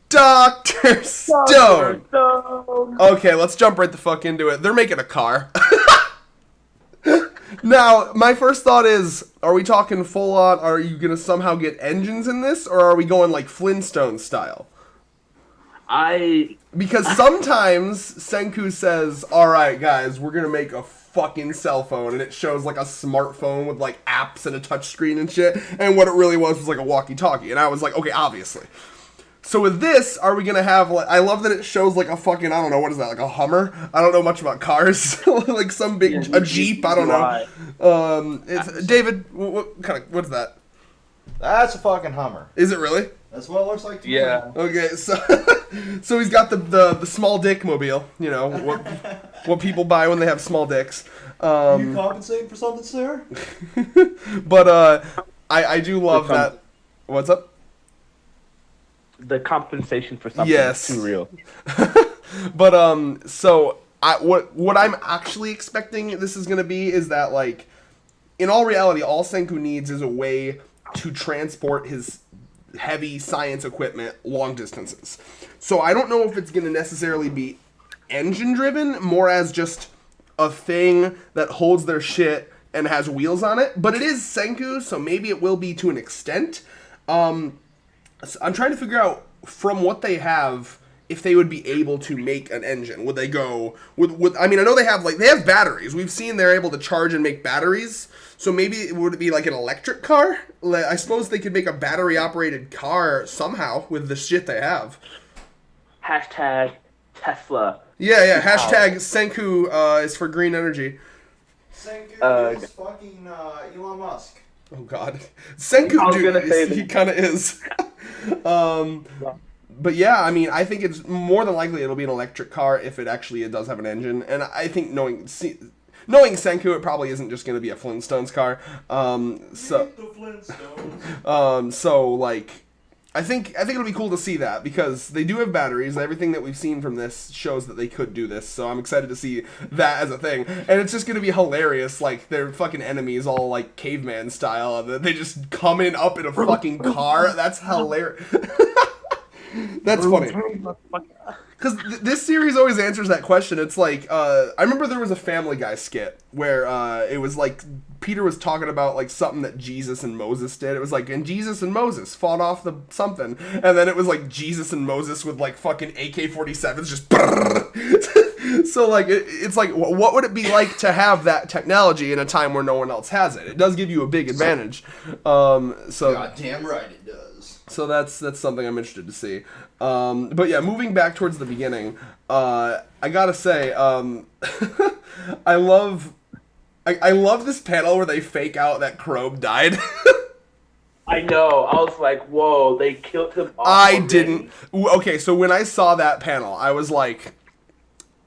Dr. Stone. Dr. Stone. Okay, let's jump right the fuck into it. They're making a car. Now, my first thought is, are we talking full on, are you going to somehow get engines in this, or are we going like Flintstone style? I Because sometimes Senku says, alright guys, we're going to make a fucking cell phone, and it shows like a smartphone with like apps and a touchscreen and shit, and what it really was like a walkie-talkie, and I was like, okay, obviously. So with this, are we gonna have like? I love that it shows like a fucking, I don't know, what is that, like a Hummer? I don't know much about cars. Like some big a Jeep. I don't know. It's David. What kind of, what's that? That's a fucking Hummer. Is it really? That's what it looks like to Yeah. me. Okay, so so he's got the small dick mobile. You know what people buy when they have small dicks. You compensating for something, sir? But I do love that. What's up? the compensation for something Yes. is too real. But so what I'm actually expecting this is gonna be is that, like, in all reality, all Senku needs is a way to transport his heavy science equipment long distances. So I don't know if it's gonna necessarily be engine driven, more as just a thing that holds their shit and has wheels on it. But it is Senku, so maybe it will be to an extent. So I'm trying to figure out from what they have if they would be able to make an engine. Would they go with I mean, I know they have batteries. We've seen they're able to charge and make batteries. So maybe would it be like an electric car? I suppose they could make a battery operated car somehow with the shit they have. Hashtag Tesla. Yeah. Hashtag Senku is for green energy. Senku is fucking Elon Musk. Oh God, Senku, I was dude, gonna say he that. kind of is. But yeah, I mean, I think it's more than likely it'll be an electric car if it actually does have an engine. And I think knowing Senku, it probably isn't just going to be a Flintstones car. So like, I think it'll be cool to see that because they do have batteries. Everything that we've seen from this shows that they could do this. So I'm excited to see that as a thing. And it's just going to be hilarious. Like, their fucking enemies all like caveman style. And they just come in up in a fucking car. That's hilarious. That's funny. Because this series always answers that question. It's like, I remember there was a Family Guy skit where it was like Peter was talking about like something that Jesus and Moses did. It was like, and Jesus and Moses fought off the something. And then it was like Jesus and Moses with like fucking AK-47s just So like, it's like, what would it be like to have that technology in a time where no one else has it? It does give you a big advantage. So Goddamn right it does. So that's something I'm interested to see. But yeah, moving back towards the beginning, I gotta say, I love this panel where they fake out that Chrome died. I know. I was like, whoa, they killed him off I already? didn't. Okay, so when I saw that panel, I was like,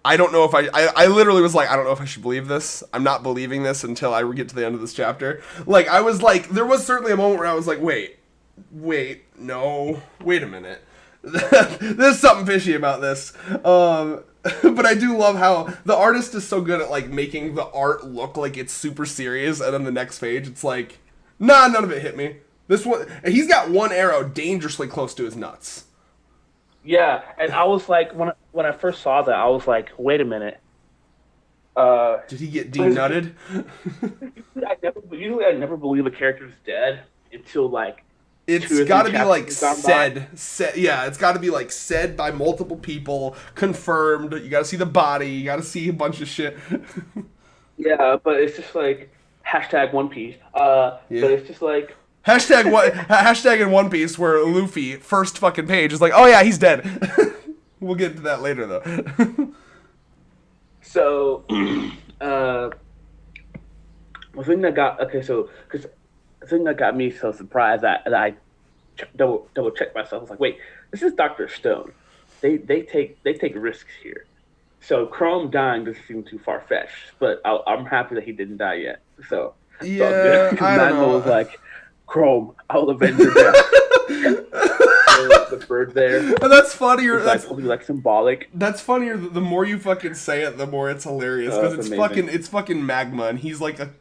I don't know if I literally was like, I don't know if I should believe this. I'm not believing this until I get to the end of this chapter. Like, I was like, there was certainly a moment where I was like, wait, no, wait a minute. There's something fishy about this. But I do love how the artist is so good at like making the art look like it's super serious, and then the next page it's like, nah, none of it hit me. This one, he's got one arrow dangerously close to his nuts. Yeah, and I was like, when I first saw that, I was like, wait a minute. Did he get denutted? Usually I never believe a character's dead until like It's got to be like said. Yeah, it's got to be like said by multiple people, confirmed. You got to see the body. You got to see a bunch of shit. Yeah, but it's just like hashtag One Piece. But it's just like Hashtag in One Piece where Luffy first fucking page is like, oh yeah, he's dead. We'll get to that later though. So, the thing that got because the thing that got me so surprised that I double checked myself, I was like, wait, this is Dr. Stone. They take risks here. So Chrome dying doesn't seem too far fetched, but I'm happy that he didn't die yet. So yeah, I don't know. Was like, Chrome, I'll avenge your death. The bird there. And that's funnier. That's like symbolic. That's funnier. The more you fucking say it, the more it's hilarious because it's fucking magma, and he's like a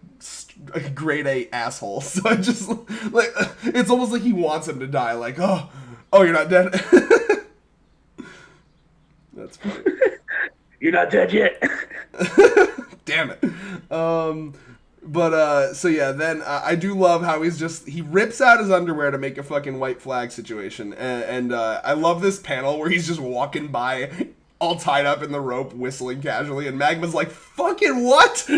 grade A asshole. So I just like it's almost like he wants him to die. Like, oh, you're not dead. You're not dead yet. Damn it. So yeah, then I do love how he rips out his underwear to make a fucking white flag situation. And I love this panel where he's just walking by all tied up in the rope, whistling casually, and Magma's like, fucking what?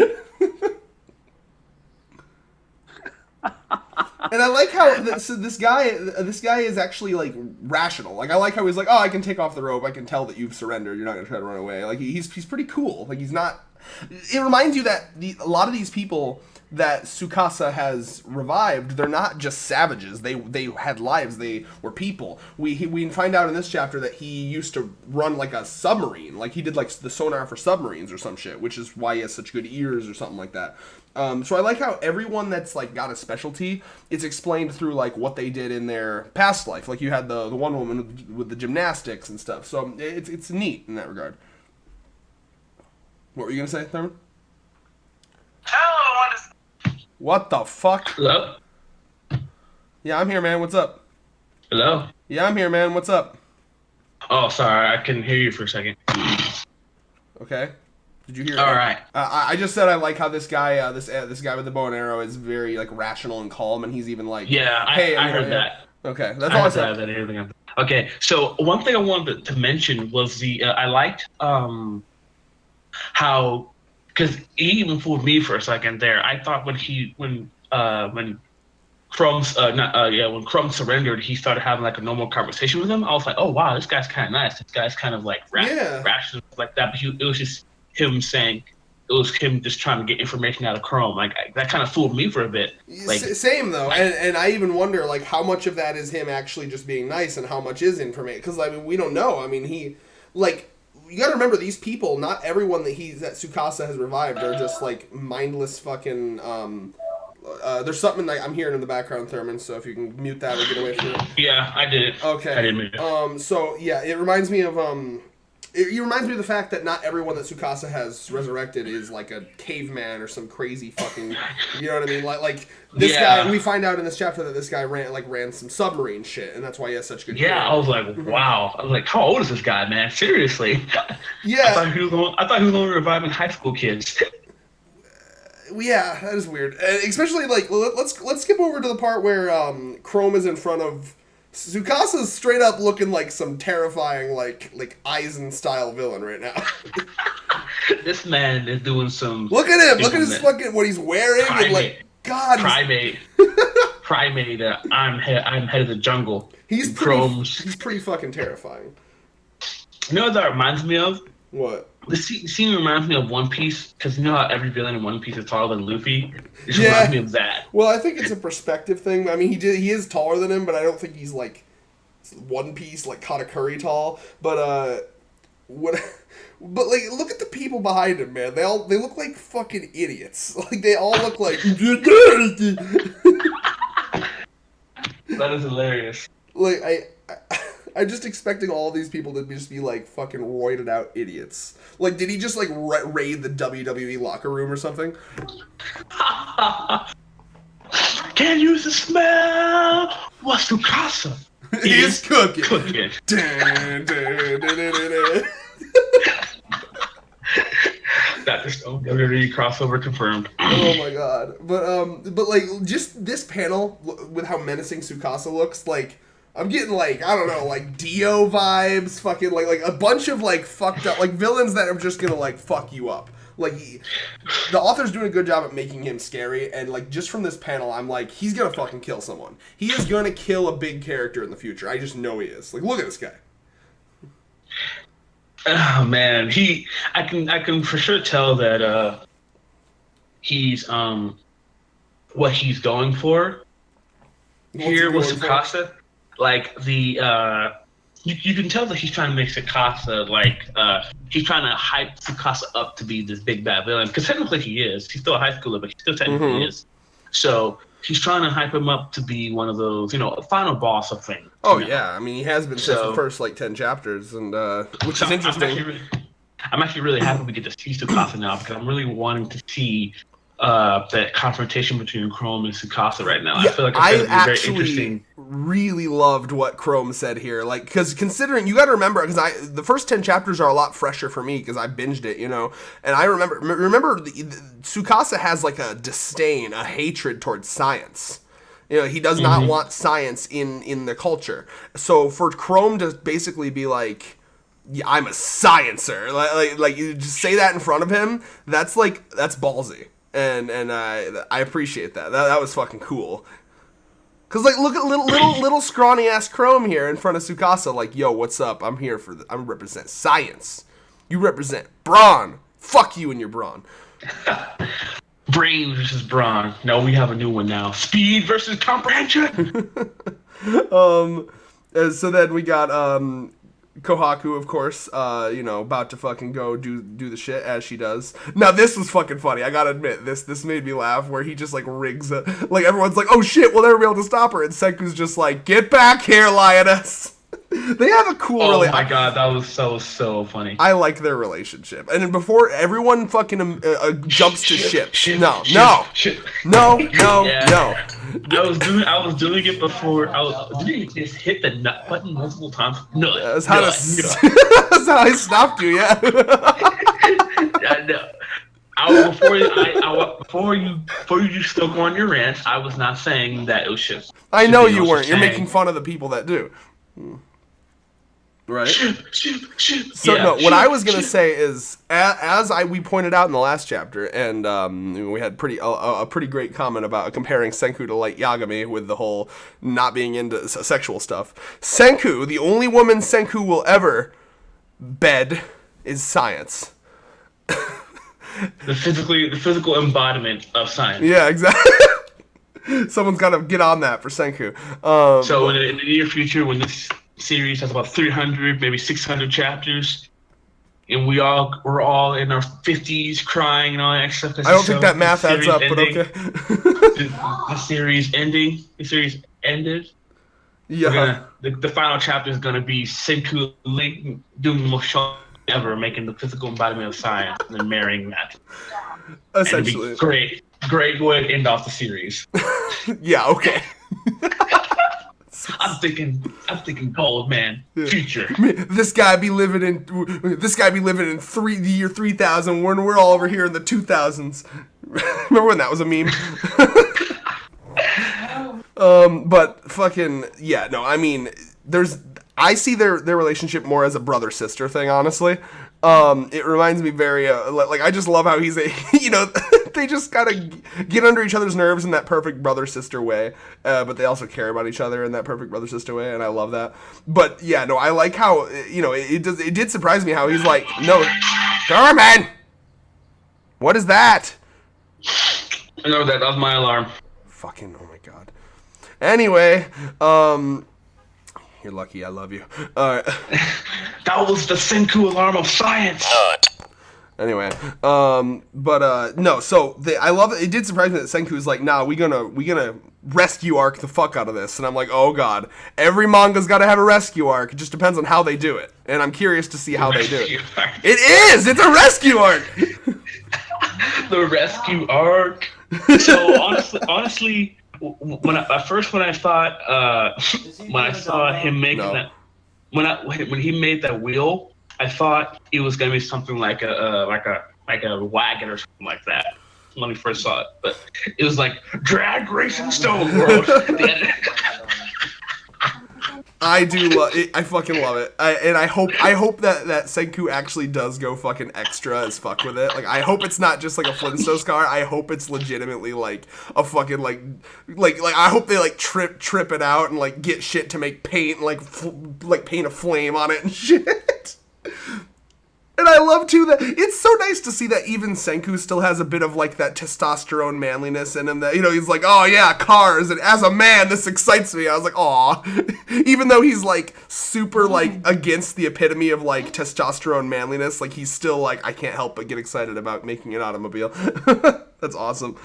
And I like how this guy is actually like rational. Like I like how he's like, oh, I can take off the rope. I can tell that you've surrendered. You're not gonna try to run away. Like he's pretty cool. Like he's not. It reminds you that a lot of these people that Tsukasa has revived, they're not just savages. They had lives. They were people. We find out in this chapter that he used to run like a submarine. Like he did like the sonar for submarines or some shit, which is why he has such good ears or something like that. So I like how everyone that's like got a specialty, it's explained through like what they did in their past life. Like you had the one woman with the gymnastics and stuff. So it's neat in that regard. What were you gonna say, Thurman? What the fuck? Hello? Yeah, I'm here, man. What's up? Hello? Yeah, I'm here, man. What's up? Oh, sorry. I couldn't hear you for a second. Okay. Did you hear? All right. I just said I like how this guy, this guy with the bow and arrow is very like rational and calm, and he's even like, yeah, hey, I heard that. Okay, that's all I said. That. Okay, so one thing I wanted to mention was I liked how, because he even fooled me for a second there. I thought when Crumb surrendered, he started having like a normal conversation with him. I was like, oh wow, this guy's kind of nice. This guy's kind of like rational like that. But it was just him saying, it was him just trying to get information out of Chrome. Like that kind of fooled me for a bit. Like same though, and I even wonder like how much of that is him actually just being nice and how much is information. Because I mean we don't know. I mean he like. You gotta remember these people. Not everyone that Tsukasa has revived are just like mindless fucking. There's something that I'm hearing in the background, Thurman. So if you can mute that or get away from it. Yeah, I did it. Okay. I did mute it. So yeah, it reminds me of It reminds me of the fact that not everyone that Tsukasa has resurrected is like a caveman or some crazy fucking, you know what I mean? Like this guy, we find out in this chapter that this guy ran some submarine shit, and that's why he has such good. Yeah, I was like, wow. I was like, how old is this guy, man? Seriously? Yeah. I thought he was only reviving high school kids. Yeah, that is weird. Especially like let's skip over to the part where Chrome is in front of. Tsukasa's straight up looking like some terrifying, like Eisen style villain right now. This man is doing some. Look at him! Look at his fucking what he's wearing Primate. and like God. Primate. I'm head of the jungle. He's pretty fucking terrifying. You know what that reminds me of? What? The scene reminds me of One Piece, because you know how every villain in One Piece is taller than Luffy? It reminds me of that. Well, I think it's a perspective thing. I mean, he is taller than him, but I don't think he's like One Piece, like Katakuri tall. But but like, look at the people behind him, man. They look like fucking idiots. Like they all look like. That is hilarious. Like I'm just expecting all these people to just be like fucking roided out idiots. Like, did he just like raid the WWE locker room or something? Can't use the smell. What's Tsukasa? He's cooking. That just WWE crossover confirmed. Oh my god! But like just this panel with how menacing Tsukasa looks, like. I'm getting like, I don't know, like Dio vibes, fucking like a bunch of like fucked up, like villains that are just gonna like fuck you up. Like, the author's doing a good job at making him scary, and like just from this panel, I'm like, he's gonna fucking kill someone. He is gonna kill a big character in the future. I just know he is. Like, look at this guy. Oh man, I can for sure tell that he's what he's going for here with Tsukasa. Like you can tell that he's trying to make Tsukasa he's trying to hype Tsukasa up to be this big bad villain, because technically he is. He's still a high schooler, but he still technically is. So he's trying to hype him up to be one of those, a final boss of things. Oh yeah, I mean he has been since the first 10 chapters, and which is interesting. I'm actually really happy we get to see Tsukasa now, because I'm really wanting to see that confrontation between Chrome and Tsukasa right now. Yeah, I feel like it's I going to be very actually interesting. really loved what Chrome said here. Like, because considering, you got to remember, because the first 10 chapters are a lot fresher for me because I binged it, you know. And I remember Tsukasa has like a disdain, a hatred towards science. You know, he does not want science in the culture. So for Chrome to basically be like, yeah, I'm a sciencer, like you just say that in front of him, that's ballsy. And I appreciate that. That was fucking cool. Cause like look at little scrawny ass Chrome here in front of Tsukasa, like, yo, what's up? I'm here I'm represent science. You represent brawn. Fuck you and your brawn. Brain versus brawn. No, we have a new one now. Speed versus comprehension. So then we got Kohaku, of course, about to fucking go do the shit as she does. Now this was fucking funny. I gotta admit, this made me laugh. Where he just like rigs like everyone's like, oh shit, we'll never be able to stop her, and Senku's just like, get back here, lioness. They have a cool. Oh my god, that was so funny. I like their relationship, and then before everyone fucking jumps to ship. No. Yeah. I was doing it before. Did you just hit the nut button multiple times? No. That's how that's how I stopped you. Yeah. Before you just still go on your rant, I was not saying that it was shit. I know you weren't. You're making fun of the people that do. Right. So yeah, no, what I was gonna say is, we pointed out in the last chapter, and we had a pretty great comment about comparing Senku to Light Yagami with the whole not being into sexual stuff. Senku, the only woman Senku will ever bed, is science. The physical embodiment of science. Yeah, exactly. Someone's got to get on that for Senku. So in the near future, when this series has about 300, maybe 600 chapters, and we're all in our 50s crying and all that stuff. I don't think that math adds up, but okay. The series ended. Yeah. The final chapter is going to be Senku doing the most show ever, making the physical embodiment of science, and then marrying that. Essentially. And it'd be great way to end off the series. Yeah, okay. I'm thinking cold, man. Future. This guy be living in the year 3000 when we're all over here in the 2000s. Remember when that was a meme? But fucking yeah, no, I mean, I see their relationship more as a brother-sister thing, honestly. It reminds me very, I just love how he's they just gotta get under each other's nerves in that perfect brother-sister way, but they also care about each other in that perfect brother-sister way, and I love that. But yeah, no, I like how, it did surprise me how he's like, no, Garmin! What is that? No, that was my alarm. Fucking, oh my god. Anyway, you're lucky I love you. Alright. That was the Senku alarm of science! Anyway, no, so I love it. It did surprise me that Senku's like, nah, we gonna rescue arc the fuck out of this. And I'm like, oh god, every manga's gotta have a rescue arc. It just depends on how they do it. And I'm curious to see how they do it. It is! It's a rescue arc! The rescue arc. So honestly, when I saw him making that, when he made that wheel, I thought it was gonna be something like a wagon or something like that when we first saw it, but it was like drag racing Stone World. I do love it. I fucking love it. I hope that Senku actually does go fucking extra as fuck with it. Like, I hope it's not just like a Flintstones car. I hope it's legitimately like a fucking like I hope they like trip it out and like get shit to make paint and like paint a flame on it and shit. And I love too that it's so nice to see that even Senku still has a bit of like that testosterone manliness in him, that he's like, oh yeah, cars, and as a man this excites me. I was like, aw. Even though he's like super like against the epitome of like testosterone manliness, like he's still like, I can't help but get excited about making an automobile. That's awesome.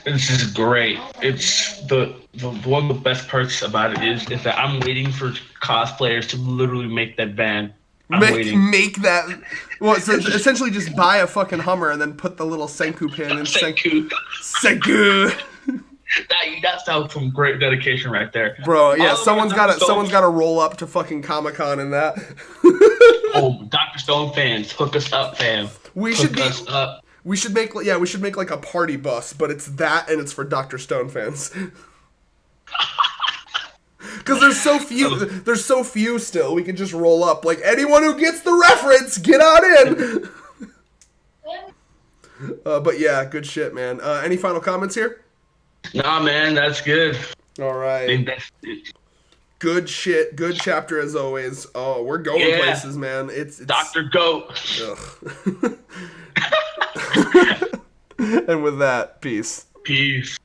This is great. It's the one of the best parts about it is that I'm waiting for cosplayers to literally make that van waiting. Make that. Well, so essentially just buy a fucking Hummer and then put the little Senku pin in Senku. Senku. That's some great dedication right there, Bro, yeah, By the way, someone's got to roll up to fucking Comic-Con in that. Oh, Dr. Stone fans, hook us up, fam. We should make like a party bus, but it's that and it's for Dr. Stone fans. Cuz there's so few still. We could just roll up like anyone who gets the reference, get on in. But yeah, good shit, man. Any final comments here? Nah, man, that's good. All right. I think that's it. Good shit. Good chapter as always. Oh, we're going places, man. It's Dr. Goat. And with that, peace. Peace.